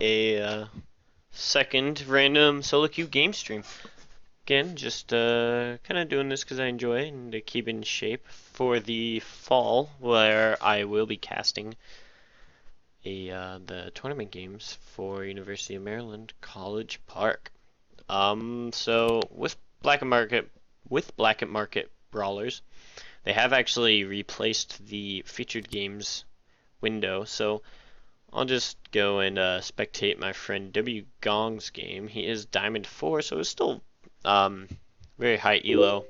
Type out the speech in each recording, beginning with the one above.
a second random SoloQ game stream. Again, just kind of doing this because I enjoy it and to keep in shape for the fall, where I will be casting the tournament games for University of Maryland College Park. So with Black and Market Brawlers, they have actually replaced the featured games window. So I'll just go and spectate my friend W Gong's game. He is Diamond 4, so it's still very high elo.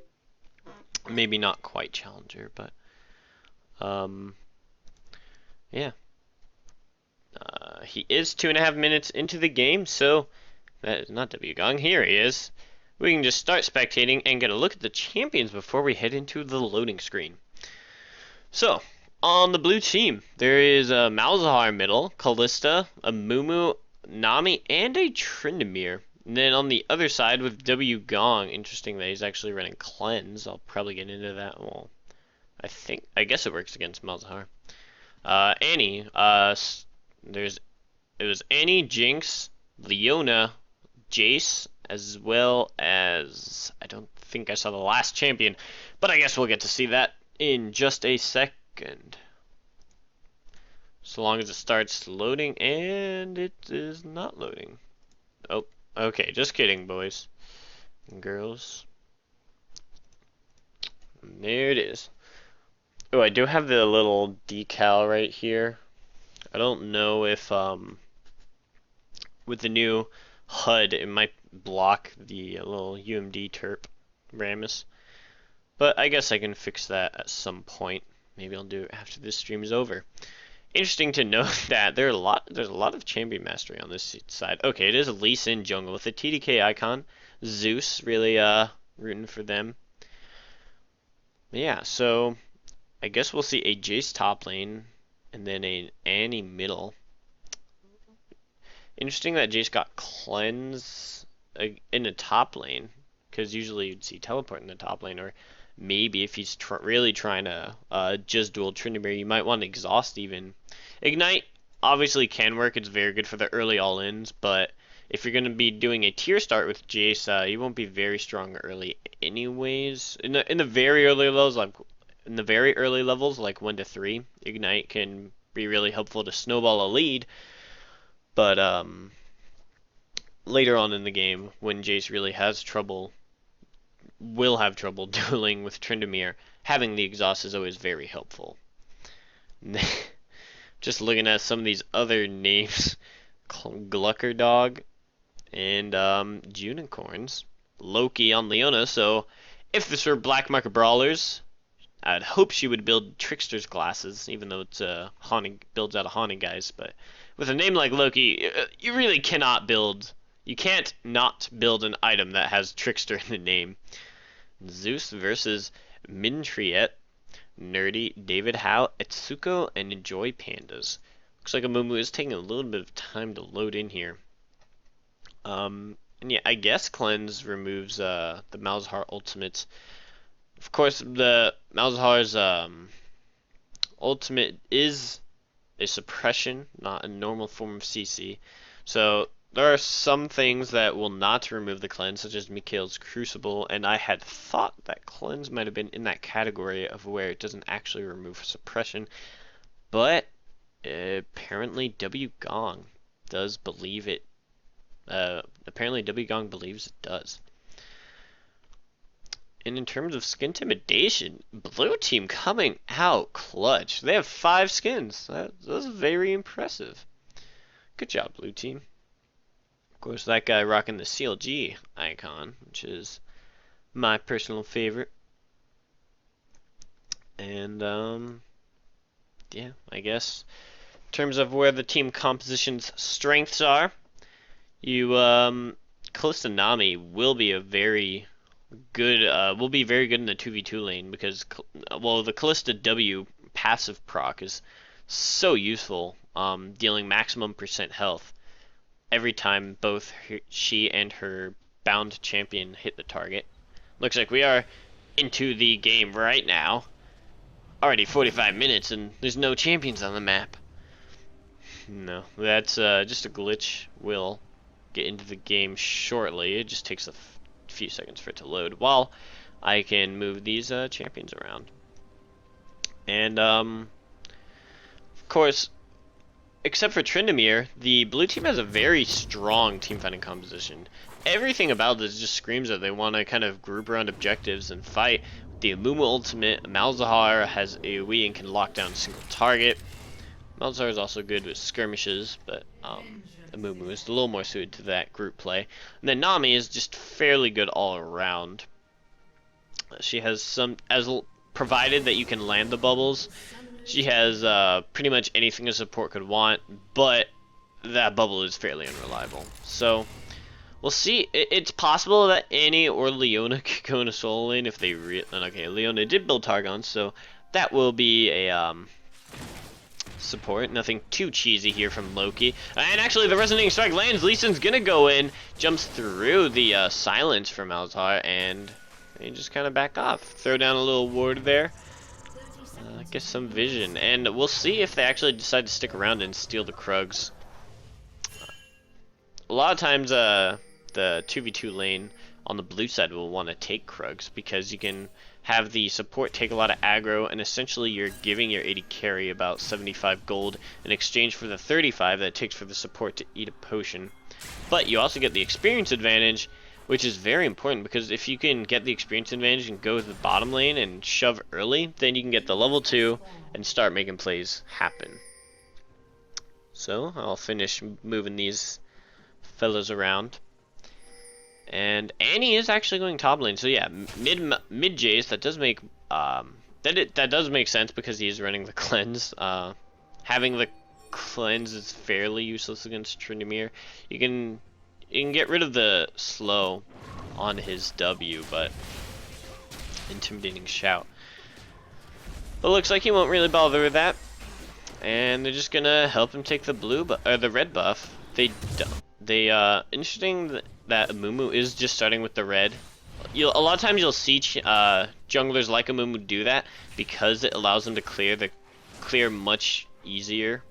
Maybe not quite Challenger, but um, yeah. He is 2.5 minutes into the game, so that is not W Gong. Here he is. We can just start spectating and get a look at the champions before we head into the loading screen. So, on the blue team, there is a Malzahar middle, Callista, a Mumu, Nami, and a Tryndamere. And then on the other side with W Gong, interesting that he's actually running Cleanse. I'll probably get into that. Well, I guess it works against Malzahar. Annie, it was Annie, Jinx, Leona, Jace, as well as I don't think I saw the last champion, but I guess we'll get to see that in just a second. So long as it starts loading, and it is not loading. Oh, okay, just kidding, boys and girls. And there it is. Oh, I do have the little decal right here. I don't know if with the new HUD it might block the little UMD terp Ramus. But I guess I can fix that at some point. Maybe I'll do it after this stream is over. Interesting to note that there's a lot of champion mastery on this side. Okay, it is Lee Sin jungle with the TDK icon. Zeus, really rooting for them. Yeah, so I guess we'll see a Jace top lane and then an Annie middle. Interesting that Jace got Cleanse in the top lane, because usually you'd see Teleport in the top lane, or maybe if he's really trying to just duel Tryndamere, you might want to Exhaust even. Ignite obviously can work, it's very good for the early all-ins, but if you're going to be doing a tier start with Jace, you won't be very strong early anyways. In the very early levels, like 1 to 3, Ignite can be really helpful to snowball a lead. But later on in the game, when Jace really will have trouble dueling with Tryndamere, having the exhaust is always very helpful. Just looking at some of these other names, Gluckerdog and Unicorns, Loki on Leona. So if this were Black Market Brawlers, I'd hope she would build Trickster's glasses, even though it's builds out of haunting guys. But with a name like Loki, you really cannot build. You can't not build an item that has Trickster in the name. Zeus versus Mintriet, Nerdy, David Howe, Etsuko, and Enjoy Pandas. Looks like Amumu is taking a little bit of time to load in here. And yeah, I guess Cleanse removes the Malzahar ultimate. Of course, the Malzahar's ultimate is a suppression, not a normal form of CC. So there are some things that will not remove the Cleanse, such as Mikhail's Crucible, and I had thought that Cleanse might have been in that category of where it doesn't actually remove suppression, but apparently W Gong does believe it. Apparently W Gong believes it does. And in terms of skin intimidation, blue team coming out clutch. They have 5 skins. That's very impressive. Good job, blue team. Of course, that guy rocking the CLG icon, which is my personal favorite. And yeah, I guess in terms of where the team composition's strengths are, Callista Nami will be very good in the 2v2 lane because, well, the Callista W passive proc is so useful, dealing maximum % health every time both she and her bound champion hit the target. Looks like we are into the game right now. Already 45 minutes and there's no champions on the map. No, that's just a glitch. We'll get into the game shortly. It just takes a few seconds for it to load while I can move these champions around. And of course, except for Tryndamere, the blue team has a very strong team fighting composition. Everything about this just screams that they want to kind of group around objectives and fight. The Amumu ultimate, Malzahar has AoE and can lock down a single target. Malzahar is also good with skirmishes, but Amumu is a little more suited to that group play. And then Nami is just fairly good all around. She has some, provided that you can land the bubbles, she has pretty much anything a support could want, but that bubble is fairly unreliable. So we'll see. It's possible that Annie or Leona could go into solo lane if they okay, Leona did build Targon, so that will be a support. Nothing too cheesy here from Loki. And actually, the Resonating Strike lands. Lee Sin's gonna go in, jumps through the silence from Malzahar, and they just kind of back off. Throw down a little ward there. Get some vision, and we'll see if they actually decide to stick around and steal the Krugs. A lot of times, the 2v2 lane on the blue side will want to take Krugs because you can have the support take a lot of aggro, and essentially you're giving your 80 carry about 75 gold in exchange for the 35 that it takes for the support to eat a potion. But you also get the experience advantage, which is very important, because if you can get the experience advantage and go to the bottom lane and shove early, then you can get the level 2 and start making plays happen. So I'll finish moving these fellas around. And Annie is actually going top lane, so yeah, mid Jace. That does make that does make sense because he is running the cleanse. Having the cleanse is fairly useless against Tryndamere. You can get rid of the slow on his W, but intimidating shout. But looks like he won't really bother with that, and they're just gonna help him take the the red buff. Interesting that Amumu is just starting with the red. A lot of times you'll see junglers like Amumu do that because it allows them to clear much easier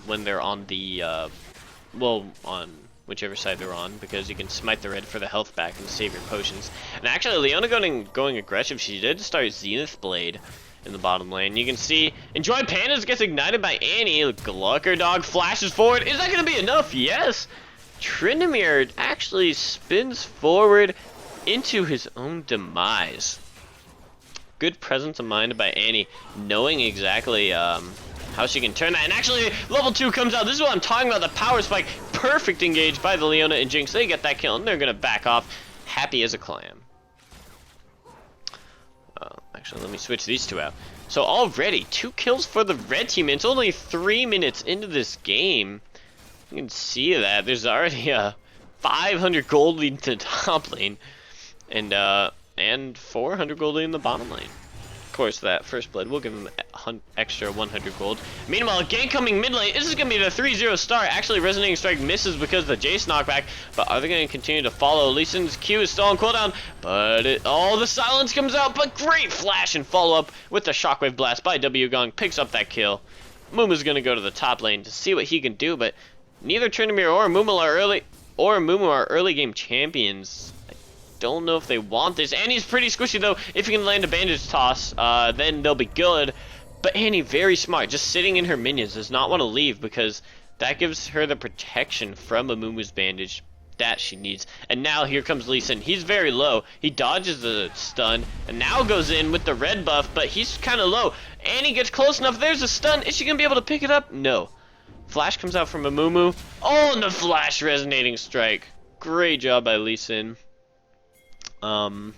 when they're on the on whichever side they're on, because you can smite the red for the health back and save your potions. And actually, Leona going aggressive. She did start Zenith Blade in the bottom lane. You can see Enjoy Pandas gets ignited by Annie. Glucker Dog flashes forward. Is that going to be enough? Yes. Tryndamere actually spins forward into his own demise. Good presence of mind by Annie, knowing exactly how she can turn that. And actually, level 2 comes out. This is what I'm talking about, the power spike. Perfect engage by the Leona and Jinx. They get that kill, and they're going to back off, happy as a clam. Actually, let me switch these two out. So already, 2 kills for the red team. It's only 3 minutes into this game. You can see that. There's already a 500 gold lead to the top lane, and 400 gold lead in the bottom lane. Of course, that first blood will give him extra 100 gold. Meanwhile, gank coming mid lane. This is going to be the 3-0 start. Actually, Resonating Strike misses because of the Jace knockback, but are they going to continue to follow? Lee Sin's Q is still on cooldown, but the silence comes out, but great flash and follow-up with the Shockwave Blast by W-Gong. Picks up that kill. Mumu's going to go to the top lane to see what he can do, but neither Tryndamere or Amumu are early game champions. Don't know if they want this. Annie's pretty squishy though. If you can land a bandage toss, then they'll be good. But Annie, very smart, just sitting in her minions, does not want to leave because that gives her the protection from Amumu's bandage that she needs. And now here comes Lee Sin. He's very low. He dodges the stun and now goes in with the red buff, but he's kind of low. Annie gets close enough. There's a stun. Is she gonna be able to pick it up? No. Flash comes out from Amumu. Oh, and the flash Resonating Strike. Great job by Lee Sin. But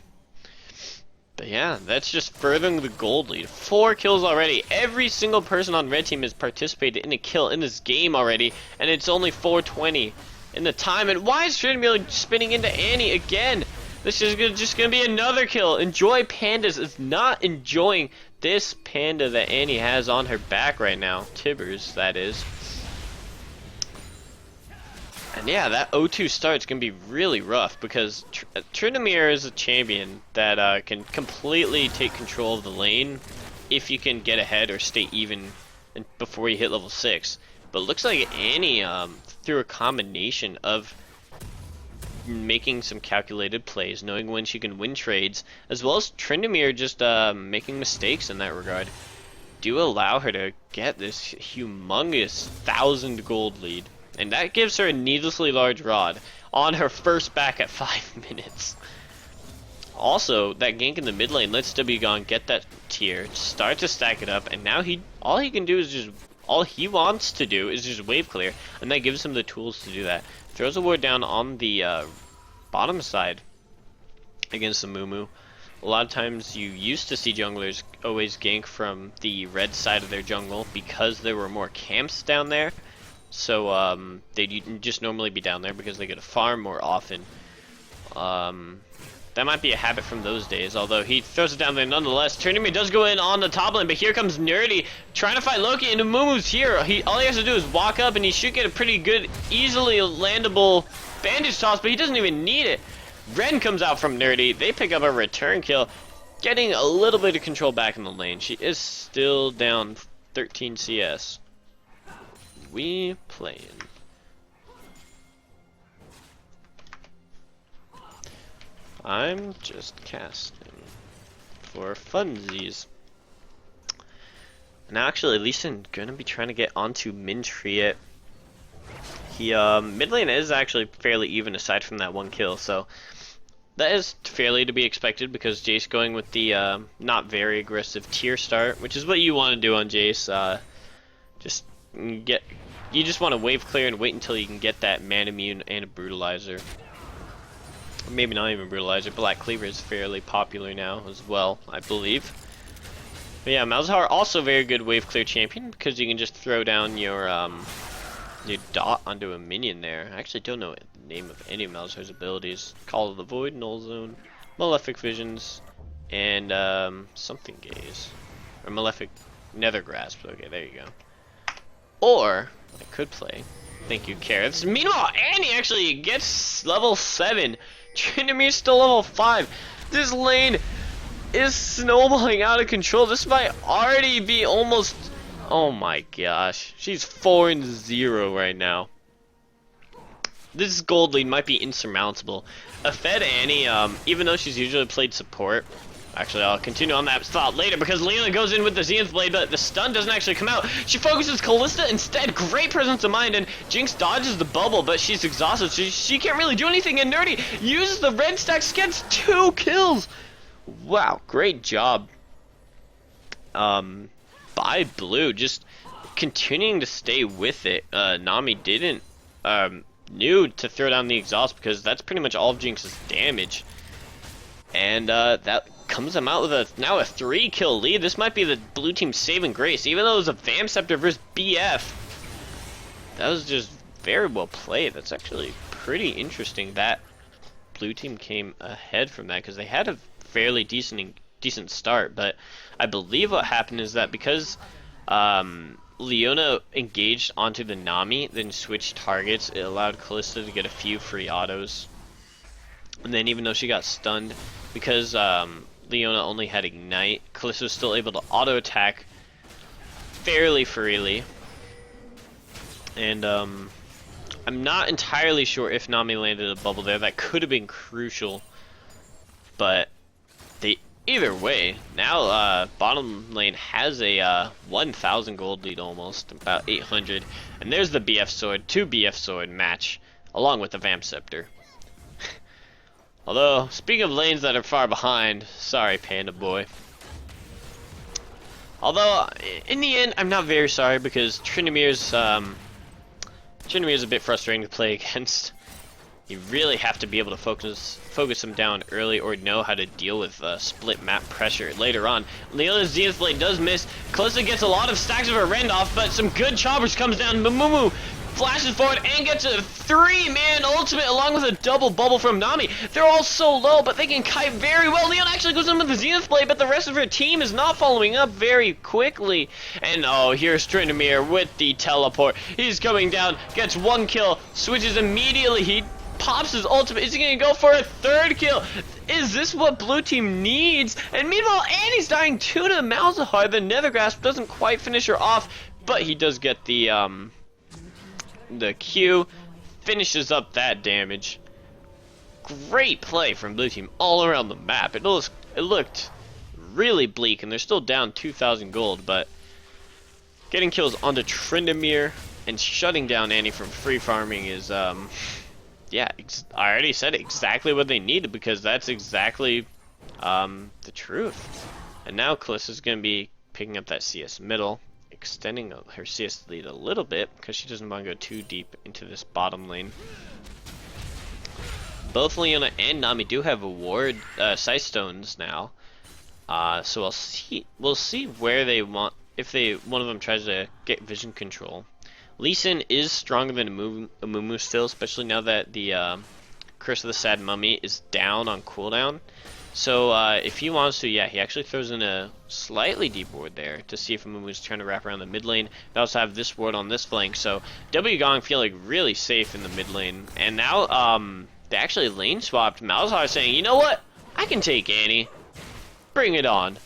yeah, that's just furthering the gold lead. 4 kills already. Every single person on red team has participated in a kill in this game already, and it's only 4:20 in the time. And why is Tryndamere spinning into Annie again? This is just gonna be another kill. Enjoy Pandas is not enjoying this panda that Annie has on her back right now. Tibbers, that is. And yeah, that 0-2 start's gonna be really rough because Tryndamere is a champion that can completely take control of the lane if you can get ahead or stay even before you hit level 6. But it looks like Annie, through a combination of making some calculated plays, knowing when she can win trades, as well as Tryndamere just making mistakes in that regard, do allow her to get this humongous 1,000 gold lead. And that gives her a needlessly large rod on her first back at 5 minutes. Also, that gank in the mid lane lets WGON get that tier, start to stack it up, and now all he wants to do is just wave clear, and that gives him the tools to do that. Throws a ward down on the bottom side against the Mumu. A lot of times you used to see junglers always gank from the red side of their jungle because there were more camps down there. So they'd just normally be down there because they get to farm more often. That might be a habit from those days, although he throws it down there nonetheless. Tryndamere does go in on the top lane, but here comes Nerdy trying to fight Loki, and Mumu's here. All he has to do is walk up, and he should get a pretty good, easily landable bandage toss, but he doesn't even need it. Ren comes out from Nerdy. They pick up a return kill, getting a little bit of control back in the lane. She is still down 13 CS. We playing. I'm just casting for funsies. Now actually Lee Sin gonna be trying to get onto Mintriet. He mid lane is actually fairly even aside from that one kill, so that is fairly to be expected because Jace going with the not very aggressive tier start, which is what you want to do on Jace. You just want to wave clear and wait until you can get that man immune and a brutalizer. Maybe not even brutalizer. Black Cleaver is fairly popular now as well, I believe. But yeah, Malzahar also very good wave clear champion because you can just throw down your dot onto a minion there. I actually don't know the name of any of Malzahar's abilities. Call of the Void, Null Zone, Malefic Visions, and something gaze. Or Malefic Nether Grasp. Okay, there you go. Or I could play. Thank you, Carrots. Meanwhile, Annie actually gets level 7. Tryndamere's still level 5. This lane is snowballing out of control. This might already be almost... Oh my gosh. She's 4-0 right now. This gold lead might be insurmountable. A fed Annie, even though she's usually played support... Actually, I'll continue on that thought later because Leona goes in with the Zenith Blade, but the stun doesn't actually come out. She focuses Callista instead. Great presence of mind, and Jinx dodges the bubble, but she's exhausted. She can't really do anything, and Nerdy uses the red stacks, gets 2 kills. Wow, great job by Blue, just continuing to stay with it. Nami didn't knew to throw down the exhaust because that's pretty much all of Jinx's damage. And that comes them out with now a 3-kill lead. This might be the blue team's saving grace, even though it was a Vamp Scepter versus BF. That was just very well played. That's actually pretty interesting that blue team came ahead from that because they had a fairly decent start. But I believe what happened is that because Leona engaged onto the Nami, then switched targets, it allowed Callista to get a few free autos. And then even though she got stunned, because Leona only had Ignite, Callista was still able to auto-attack fairly freely. And I'm not entirely sure if Nami landed a bubble there. That could have been crucial. But either way, now bottom lane has a 1,000 gold lead almost, about 800. And there's the BF Sword, 2 BF Sword match, along with the Vamp Scepter. Although, speaking of lanes that are far behind, sorry Panda Boy. Although, in the end, I'm not very sorry because Tryndamere's a bit frustrating to play against. You really have to be able to focus him down early or know how to deal with split map pressure later on. Leona's Zenith Blade does miss. Callista gets a lot of stacks of her rend off, but some good choppers comes down. Mumu flashes forward and gets a 3-man ultimate along with a double bubble from Nami. They're all so low, but they can kite very well. Leon actually goes in with the Zenith Blade, but the rest of her team is not following up very quickly. And oh, here's Tryndamere with the teleport. He's coming down, gets 1 kill, switches immediately. He pops his ultimate. Is he going to go for a 3rd kill? Is this what blue team needs? And meanwhile, Annie's dying 2 to Malzahar. The Nether Grasp doesn't quite finish her off, but he does get the the Q, finishes up that damage. Great play from blue team all around the map. It looked really bleak, and they're still down 2,000 gold, but getting kills onto Tryndamere and shutting down Annie from free farming is, yeah, I already said exactly what they needed, because that's exactly the truth. And now Kalissa's going to be picking up that CS middle, extending her CS lead a little bit, because she doesn't want to go too deep into this bottom lane. Both Leona and Nami do have ward sight stones now, so we'll see where they want, if one of them tries to get vision control. Lee Sin is stronger than Amumu still, especially now that the Curse of the Sad Mummy is down on cooldown. So if he wants to, yeah, he actually throws in a slightly deep ward there to see if Amumu's trying to wrap around the mid lane. They also have this ward on this flank, so W Gong feeling really safe in the mid lane. And now they actually lane swapped. Malzahar saying, you know what? I can take Annie. Bring it on.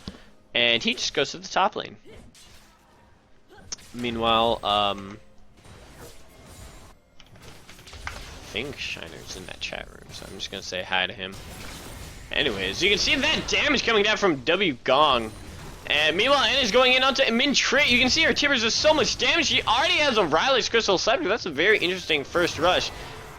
And he just goes to the top lane. Meanwhile, I think Shiner's in that chat room, so I'm just going to say hi to him. Anyways, you can see that damage coming down from W Gong. And meanwhile, Anna's going in onto Min Trit. You can see her Tibbers does so much damage. She already has a Riley's Crystal Scepter. That's a very interesting first rush.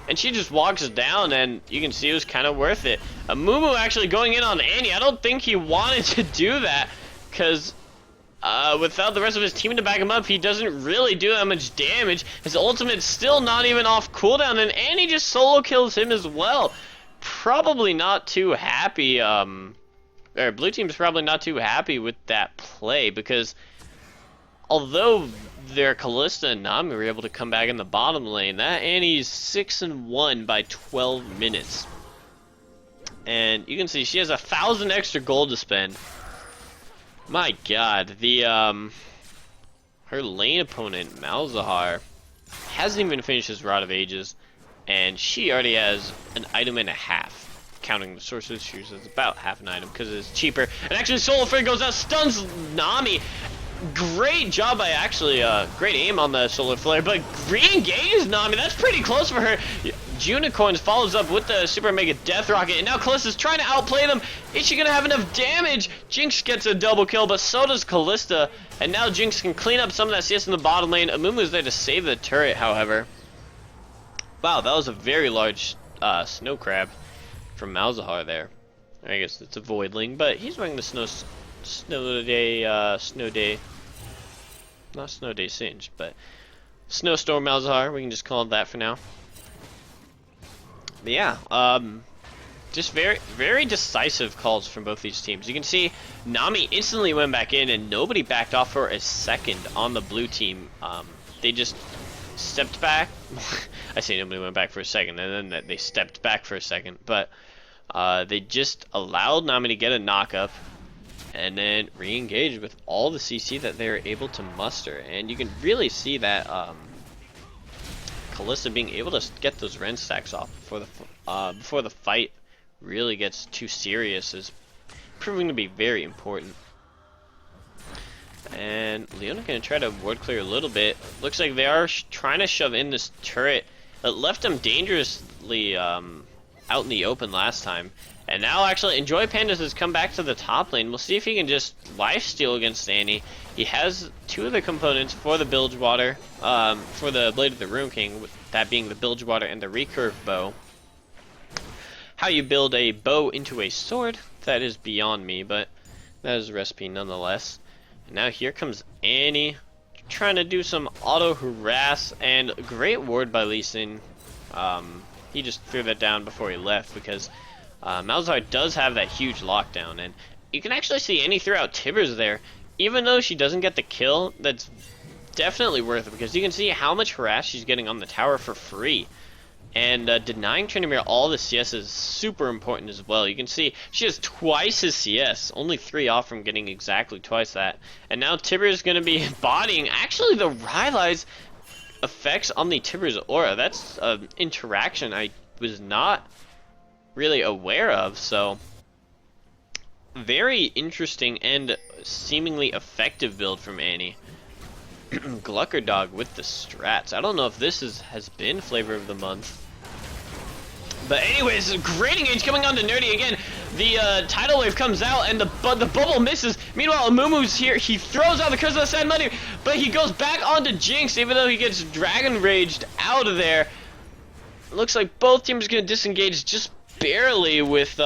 And she just walks down, and you can see it was kind of worth it. Amumu actually going in on Annie. I don't think he wanted to do that, because without the rest of his team to back him up, he doesn't really do that much damage. His ultimate's still not even off cooldown, and Annie just solo kills him as well. Probably not too happy, or blue team's probably not too happy with that play, because although their Kalista and Nami were able to come back in the bottom lane, that Annie's 6-1 by 12 minutes. And you can see she has 1,000 extra gold to spend. My god, her lane opponent, Malzahar, hasn't even finished his Rod of Ages, and she already has an item and a half, counting the Sorcerer's Shoes as about half an item because it's cheaper. And actually, Solar Flare goes out, stuns Nami. Great job by actually, great aim on the Solar Flare, but re-engages Nami. That's pretty close for her. Unicorns follows up with the Super Mega Death Rocket, and now Kalista's trying to outplay them. Is she gonna have enough damage? Jinx gets a double kill, but so does Kalista, and now Jinx can clean up some of that CS in the bottom lane. Amumu's there to save the turret, however. Wow, that was a very large snow crab from Malzahar there. I guess it's a voidling, but he's wearing the snow day Singe, but Snowstorm Malzahar, we can just call it that for now. But yeah, just very decisive calls from both these teams. You can see Nami instantly went back in, and nobody backed off for a second on the blue team. They just stepped back. I say nobody went back for a second, and then they stepped back for a second, but they just allowed Nami to get a knock-up and then re-engage with all the CC that they're able to muster. And you can really see that Kalista being able to get those Ren stacks off before the fight really gets too serious is proving to be very important. And Leona gonna try to ward clear a little bit. Looks like they are trying to shove in this turret. It left them dangerously out in the open last time. And now actually Enjoy Pandas has come back to the top lane. We'll see if he can just lifesteal against Annie. He has two of the components for the Bilgewater, for the Blade of the Rune King, that being the Bilgewater and the Recurve Bow. How you build a bow into a sword, that is beyond me, but that is a recipe nonetheless. And now here comes Annie, trying to do some auto harass, and great ward by Lee Sin. He just threw that down before he left because Malzahar does have that huge lockdown, and you can actually see Annie throw out Tibbers there. Even though she doesn't get the kill, that's definitely worth it because you can see how much harass she's getting on the tower for free. And denying Tryndamere all the CS is super important as well. You can see she has twice his CS, only 3 off from getting exactly twice that. And now Tibber is going to be bodying actually the Rylai's effects on the Tibber's aura. That's an interaction I was not really aware of, so very interesting and seemingly effective build from Annie. Glucker Dog with the strats. I don't know if this has been flavor of the month. But anyways, great engage coming on to Nerdy again. The tidal wave comes out and the bubble misses. Meanwhile, Amumu's here. He throws out the curse of the Sand Money, but he goes back onto Jinx, even though he gets Dragon Raged out of there. Looks like both teams are gonna disengage just barely with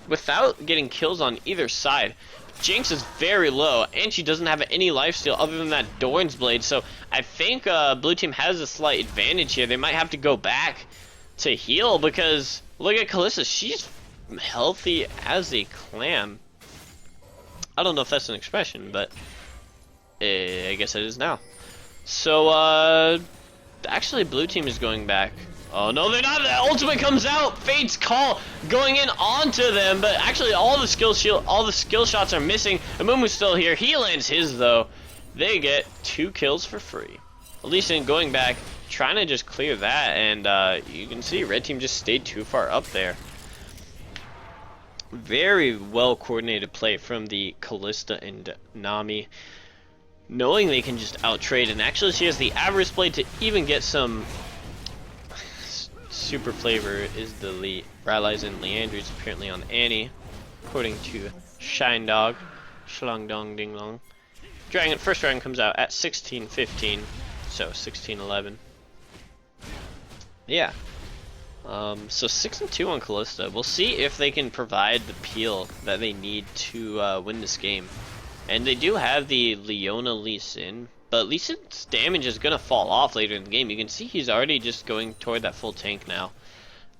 without getting kills on either side. Jinx is very low, and she doesn't have any lifesteal other than that Doran's Blade. So I think blue team has a slight advantage here. They might have to go back to heal because look at Kalista. She's healthy as a clam. I don't know if that's an expression, but I guess it is now. So actually blue team is going back. Oh no, they're not. The ultimate comes out. Fate's Call going in onto them, but actually all the skill shots are missing. Amumu's still here. He lands his though. They get 2 kills for free. Lee Sin going back, trying to just clear that, and you can see red team just stayed too far up there. Very well coordinated play from the Kalista and Nami, knowing they can just out trade, and actually she has the Avarice Blade to even get some super flavor. Is the Rallies and Leandry's apparently on Annie, according to Shine Dog. Shlong Dong Ding Long. First dragon comes out at 16:15, so 16:11. Yeah. So 6-2 on Kalista. We'll see if they can provide the peel that they need to win this game. And they do have the Leona Lee Sin, but Lee Sin's damage is going to fall off later in the game. You can see he's already just going toward that full tank now.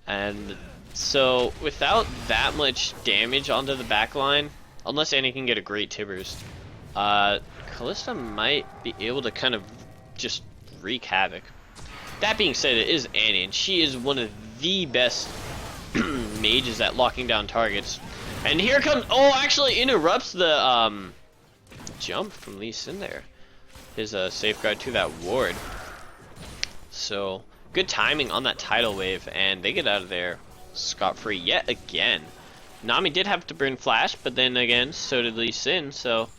And so without that much damage onto the back line, unless Annie can get a great Tibbers, Kalista might be able to kind of just wreak havoc. That being said, it is Annie, and she is one of the best mages at locking down targets. And here comes, oh, actually interrupts the jump from Lee Sin there. His safeguard to that ward. So good timing on that tidal wave, and they get out of there scot-free yet again. Nami did have to burn flash, but then again, so did Lee Sin, so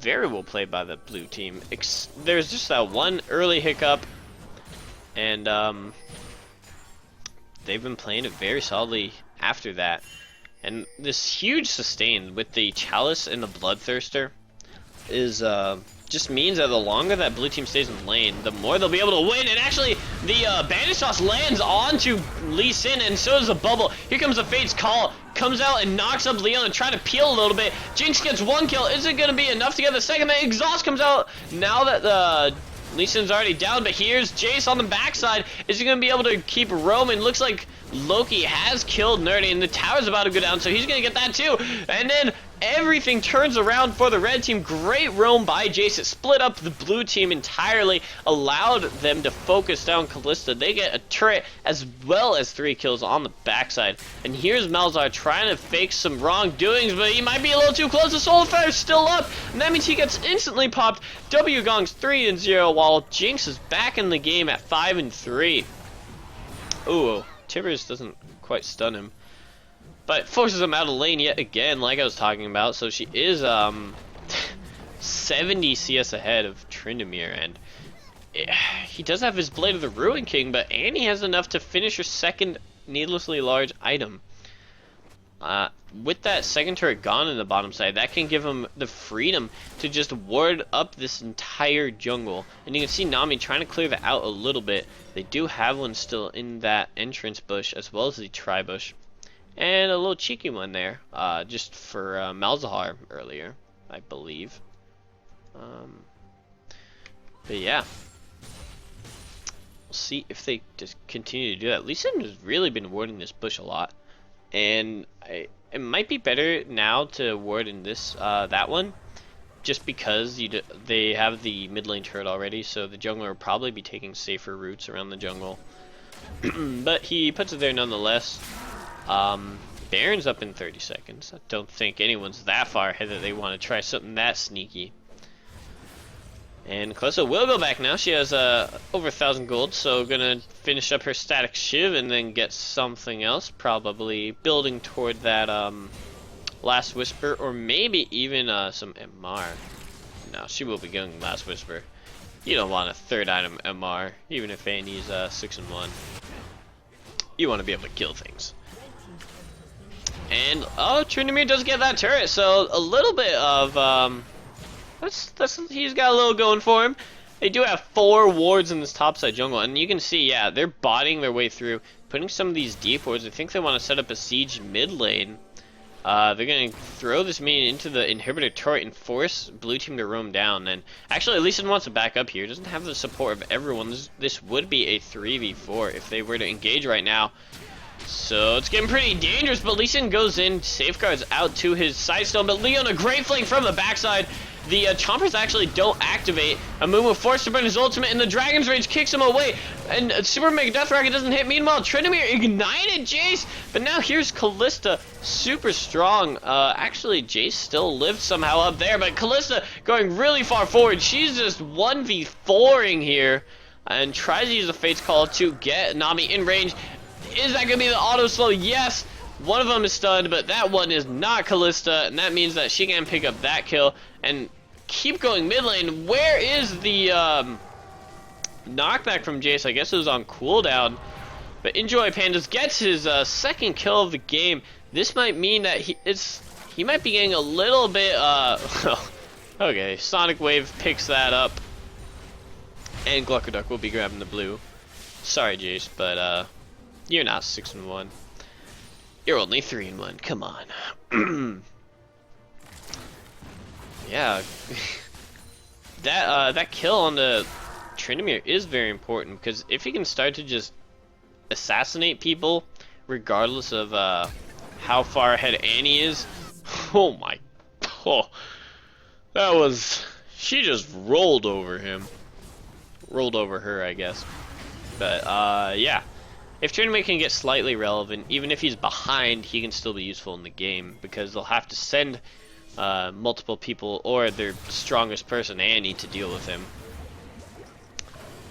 very well played by the blue team. There's just that one early hiccup, and they've been playing it very solidly after that. And this huge sustain with the Chalice and the Bloodthirster is just means that the longer that blue team stays in lane, the more they'll be able to win. And actually, the Bandage Toss lands onto Lee Sin, and so does the bubble. Here comes the Fate's Call, comes out and knocks up Leona, trying to peel a little bit. Jinx gets 1 kill. Is it going to be enough to get the second? The Exhaust comes out now that Lee Sin's already down, but here's Jace on the backside. Is he going to be able to keep roaming? Looks like Loki has killed Nerdy, and the tower's about to go down, so he's going to get that too. And then everything turns around for the red team. Great roam by Jace. It split up the blue team entirely, allowed them to focus down Kalista. They get a turret as well as 3 kills on the backside. And here's Malzahar trying to fake some wrongdoings, but he might be a little too close. The Soul Fire's still up, and that means he gets instantly popped. W-Gong's 3-0, while Jinx is back in the game at 5-3. Ooh, Tibbers doesn't quite stun him, but forces him out of lane yet again, like I was talking about. So she is 70 CS ahead of Tryndamere, and he does have his Blade of the Ruin King, but Annie has enough to finish her second needlessly large item. With that second turret gone in the bottom side, that can give him the freedom to just ward up this entire jungle. And you can see Nami trying to clear that out a little bit. They do have one still in that entrance bush, as well as the tri-bush. And a little cheeky one there, just for Malzahar earlier, I believe. But yeah. We'll see if they just continue to do that. Lee Sin has really been warding this bush a lot. And it might be better now to ward in this that one, just because they have the mid lane turret already, so the jungler will probably be taking safer routes around the jungle. But he puts it there nonetheless. Baron's up in 30 seconds. I don't think anyone's that far ahead that they want to try something that sneaky. And Kalista will go back now. She has over 1,000 gold, so gonna finish up her Static Shiv and then get something else, probably building toward that Last Whisper, or maybe even some MR. No, she will be going Last Whisper. You don't want a third item MR, even if Annie's 6-1. You want to be able to kill things. And oh, Tryndamere does get that turret, so a little bit of he's got a little going for him. They do have 4 wards in this topside jungle, and you can see, yeah, they're botting their way through, putting some of these deep wards. I think they want to set up a siege mid lane. They're going to throw this minion into the inhibitor turret and force blue team to roam down. And actually, Lee Sin wants to back up here. Doesn't have the support of everyone. This would be a 3v4 if they were to engage right now. So it's getting pretty dangerous, but Lee Sin goes in, safeguards out to his side stone, but Leon a great flank from the backside. The Chompers actually don't activate. Amumu forced to burn his ultimate, and the Dragon's Rage kicks him away. And Super Mega Death Rocket doesn't hit. Meanwhile, Tryndamere ignited Jace, but now here's Kalista, super strong. Actually, Jace still lived somehow up there, but Kalista going really far forward. She's just 1v4ing here, and tries to use a Fate's Call to get Nami in range. Is that going to be the auto slow? Yes. One of them is stunned, but that one is not Kalista, and that means that she can pick up that kill and keep going mid lane. Where is the knockback from Jace? I guess it was on cooldown, but Enjoy Pandas gets his second kill of the game. This might mean that he might be getting a little bit okay, Sonic Wave picks that up, and Gluckerduck will be grabbing the blue. Sorry, Jace, but you're not 6-1. You're only 3-1. Come on. Yeah. That kill on the Tryndamere is very important, because if he can start to just assassinate people, regardless of how far ahead Annie is, oh my, that was, she just rolled over him, rolled over her, I guess. But yeah. If Tryndamere can get slightly relevant, even if he's behind, he can still be useful in the game, because they'll have to send multiple people or their strongest person, Annie, to deal with him.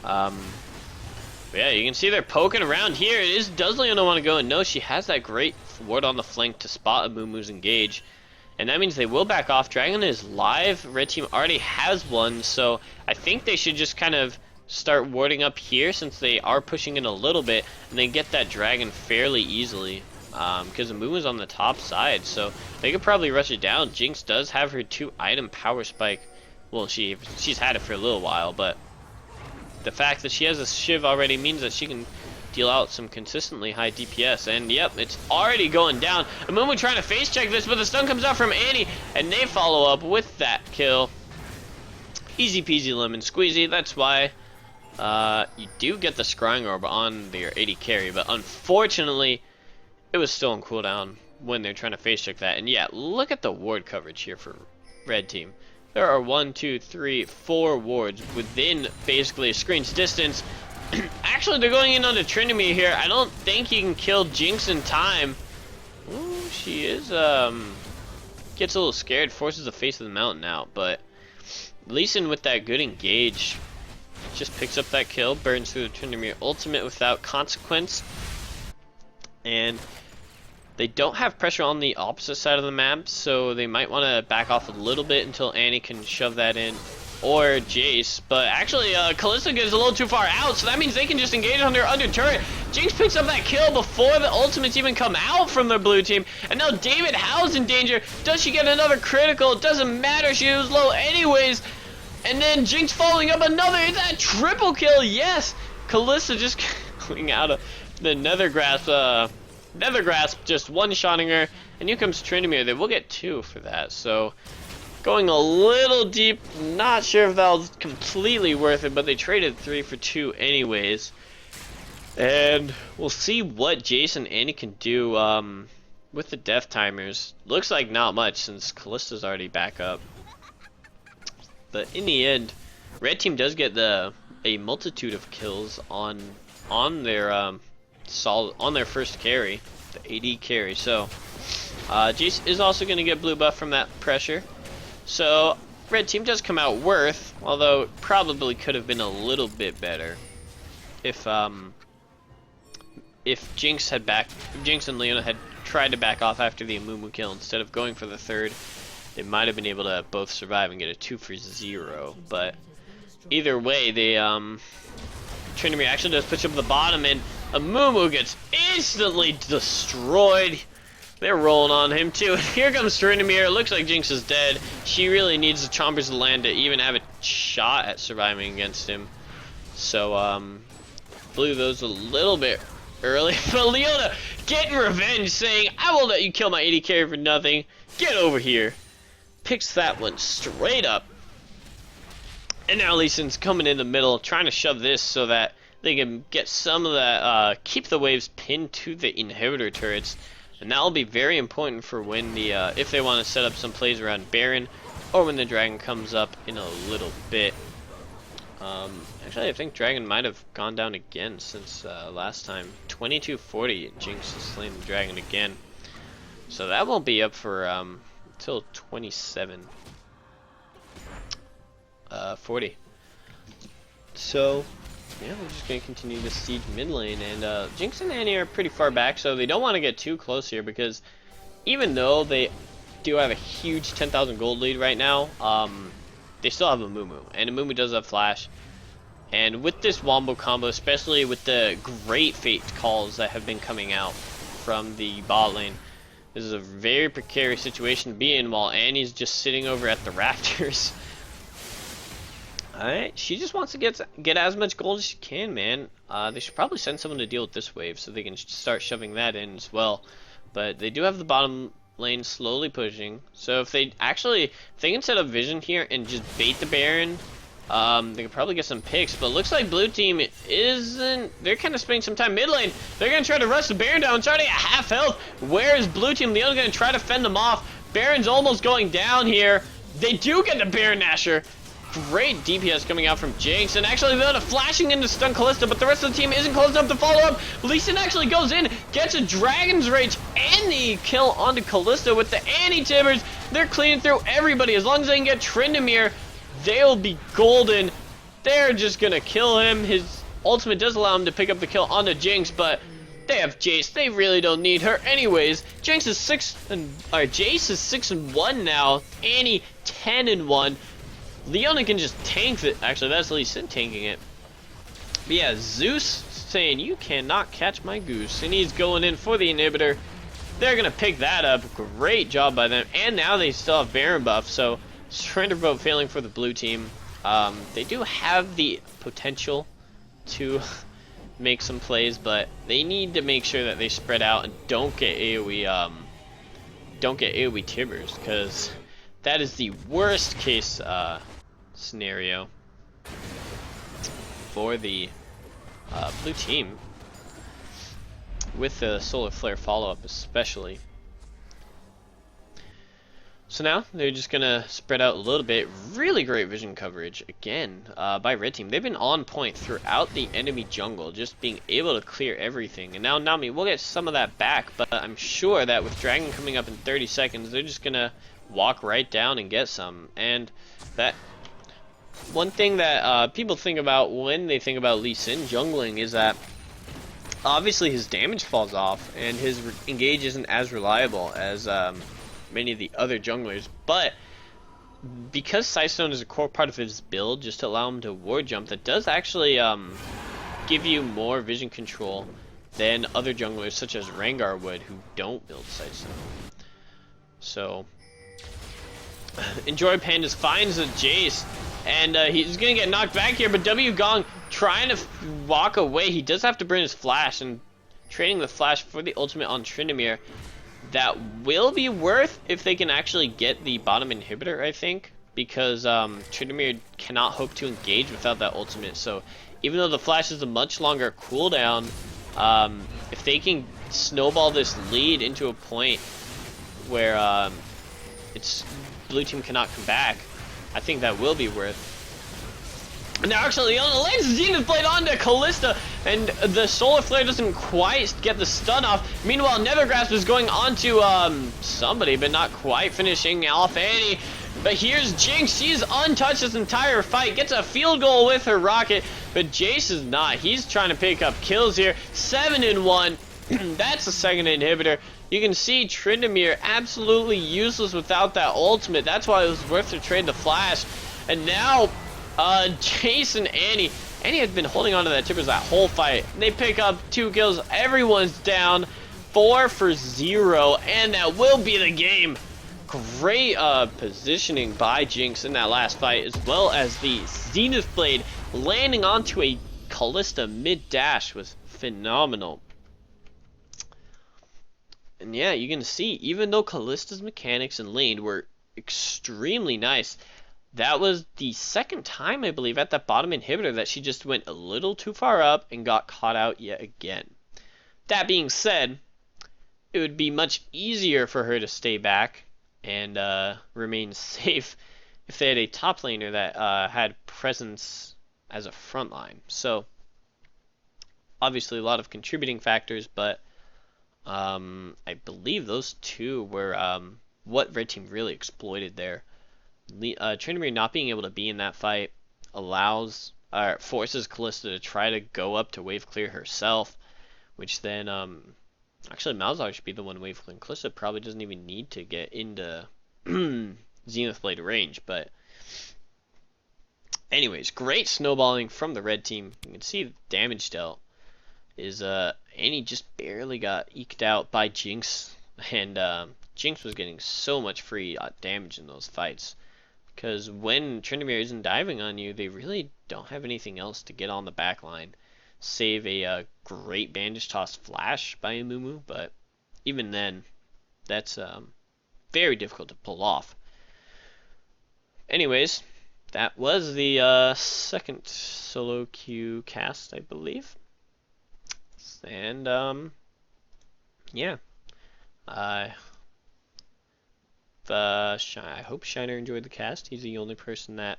Yeah, you can see they're poking around here. Does Leona want to go? And no, she has that great ward on the flank to spot Amumu's engage. And that means they will back off. Dragon is live. Red team already has one, so I think they should just kind of start warding up here, since they are pushing in a little bit, and they get that dragon fairly easily, because Amumu's on the top side, so they could probably rush it down. Jinx does have her 2-item power spike. Well, she's had it for a little while, but the fact that she has a Shiv already means that she can deal out some consistently high DPS. And yep, it's already going down. Amumu trying to face check this, but the stun comes out from Annie, and they follow up with that kill. Easy peasy lemon squeezy. That's why you do get the Scrying Orb on their AD carry, but unfortunately, it was still on cooldown when they're trying to face check that. And yeah, look at the ward coverage here for Red Team. There are 1, 2, 3, 4 wards within basically a screen's distance. Actually, they're going in onto Tryndamere here. I don't think he can kill Jinx in time. Ooh, she is, gets a little scared, forces the face of the mountain out, but Lee Sin with that good engage just picks up that kill, burns through the Tryndamere ultimate without consequence. And they don't have pressure on the opposite side of the map, so they might want to back off a little bit until Annie can shove that in, or Jace. But actually, Kalista gets a little too far out, so that means they can just engage on their under turret. Jinx picks up that kill before the ultimates even come out from their blue team, and now David Howe's in danger. Does she get another critical? It doesn't matter, she was low anyways. And then Jinx following up another, is that triple kill? Yes! Kalista just going out of the Nether Grasp, just one-shotting her, and here comes Tryndamere. They will get 2 for that, so going a little deep, not sure if that was completely worth it, but they traded 3 for 2 anyways. And we'll see what Jace and Annie can do with the death timers. Looks like not much, since Kalista's already back up. But in the end, Red Team does get a multitude of kills on their on their first carry, the AD carry. So Jace is also going to get blue buff from that pressure. So Red Team does come out worth, although it probably could have been a little bit better if Jinx and Leona had tried to back off after the Amumu kill instead of going for the third. they might have been able to both survive and get a 2 for 0. But either way, they Tryndamere actually does push up the bottom, and Amumu gets instantly destroyed. They're rolling on him too. And here comes Tryndamere. It looks like Jinx is dead. She really needs the Chompers to land to even have a shot at surviving against him. So blew those a little bit early. But Leona getting revenge, saying, I will let you kill my AD carry for nothing. Get over here. Picks that one straight up. And now Lee Sin's coming in the middle, trying to shove this so that they can get some of that, keep the waves pinned to the inhibitor turrets. And that will be very important for when the, if they want to set up some plays around Baron, or when the Dragon comes up in a little bit. Actually, I think Dragon might have gone down again since last time. 2240, Jinx has slain the Dragon again. So that won't be up for until 27. 40. So yeah, we're just gonna continue to siege mid lane, and Jinx and Annie are pretty far back, so they don't want to get too close here, because even though they do have a huge 10,000 gold lead right now, they still have a Amumu, and Amumu does have flash. And with this wombo combo, especially with the great fate calls that have been coming out from the bot lane, this is a very precarious situation to be in while Annie's just sitting over at the rafters. Alright, she just wants to get as much gold as she can, man. They should probably send someone to deal with this wave so they can start shoving that in as well. But they do have the bottom lane slowly pushing. So if they can set up vision here and just bait the Baron, they could probably get some picks. But it looks like blue team isn't. They're kind of spending some time mid lane. They're going to try to rush the Baron down, starting at half health. Where is blue team? Leon's going to try to fend them off. Baron's almost going down here. They do get the Baron Nasher. Great DPS coming out from Jinx, and actually they're flashing into stun Kalista, but the rest of the team isn't close enough to follow up. Lee Sin actually goes in, gets a Dragon's Rage and the kill onto Kalista with the anti-timbers. They're cleaning through everybody. As long as they can get Tryndamere, they'll be golden. They're just gonna kill him. His ultimate does allow him to pick up the kill onto Jinx, but they have Jace. They really don't need her anyways. Jace is 6-1 now. Annie 10-1. Leona can just tank it. Actually, that's Lee Sin tanking it. But yeah, Zeus saying, you cannot catch my goose. And he's going in for the inhibitor. They're going to pick that up. Great job by them. And now they still have Baron buff. So, surrender vote failing for the blue team. They do have the potential to make some plays, but they need to make sure that they spread out and don't get AoE, timbers, because that is the worst case scenario for the blue team, with the Solar Flare follow-up especially. So now they're just gonna spread out a little bit. Really great vision coverage again by red team. They've been on point throughout the enemy jungle, just being able to clear everything. And now Nami will get some of that back, but I'm sure that with Dragon coming up in 30 seconds, they're just gonna walk right down and get some. And that one thing that people think about when they think about Lee Sin jungling is that obviously his damage falls off and his engage isn't as reliable as many of the other junglers, but because Sightstone is a core part of his build, just to allow him to ward jump, that does actually give you more vision control than other junglers such as Rengar would, who don't build Sightstone. So Enjoy Pandas finds a Jace, and he's gonna get knocked back here, but W Gong trying to walk away. He does have to burn his flash, and trading the flash for the ultimate on Tryndamere. That will be worth if they can actually get the bottom inhibitor, I think, because Tryndamere cannot hope to engage without that ultimate. So even though the flash is a much longer cooldown, if they can snowball this lead into a point where it's blue team cannot come back, I think that will be worth. Now actually Leona lands the Zenith Blade onto Kalista, and the Solar Flare doesn't quite get the stun off. Meanwhile, Nether Grasp is going onto somebody, but not quite finishing off Annie. But here's Jinx. She's untouched this entire fight. Gets a field goal with her rocket, but Jace is not. He's trying to pick up kills here. 7-1. That's the second inhibitor. You can see Tryndamere absolutely useless without that ultimate. That's why it was worth to trade the flash. And now, Jason, Annie had been holding on to that Tibbers that whole fight. They pick up 2 kills. Everyone's down 4 for 0, and that will be the game. Great positioning by Jinx in that last fight, as well as the Zenith Blade landing onto a Kalista mid-dash was phenomenal. And yeah, you can see, even though Kalista's mechanics and lane were extremely nice, that was the second time, I believe, at that bottom inhibitor that she just went a little too far up and got caught out yet again. That being said, it would be much easier for her to stay back and remain safe if they had a top laner that had presence as a front line. So, obviously a lot of contributing factors, but I believe those two were what Red Team really exploited there. Tryndamere not being able to be in that fight forces Kalista to try to go up to wave clear herself, which then actually Malzahar should be the one wave clearing. Kalista probably doesn't even need to get into Zenith Blade range, but anyways, great snowballing from the Red Team. You can see the damage dealt is Annie just barely got eked out by Jinx, and Jinx was getting so much free damage in those fights, because when Tryndamere isn't diving on you, they really don't have anything else to get on the back line, save a great bandage toss flash by Amumu, but even then, that's very difficult to pull off. Anyways, that was the second solo queue cast, I believe. And yeah, I hope Shiner enjoyed the cast. He's the only person that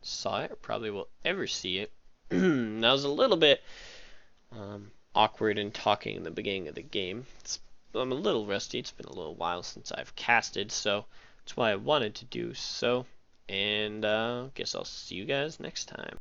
saw it, or probably will ever see it. That was a little bit awkward in talking in the beginning of the game. I'm a little rusty. It's been a little while since I've casted, so that's why I wanted to do so. And guess I'll see you guys next time.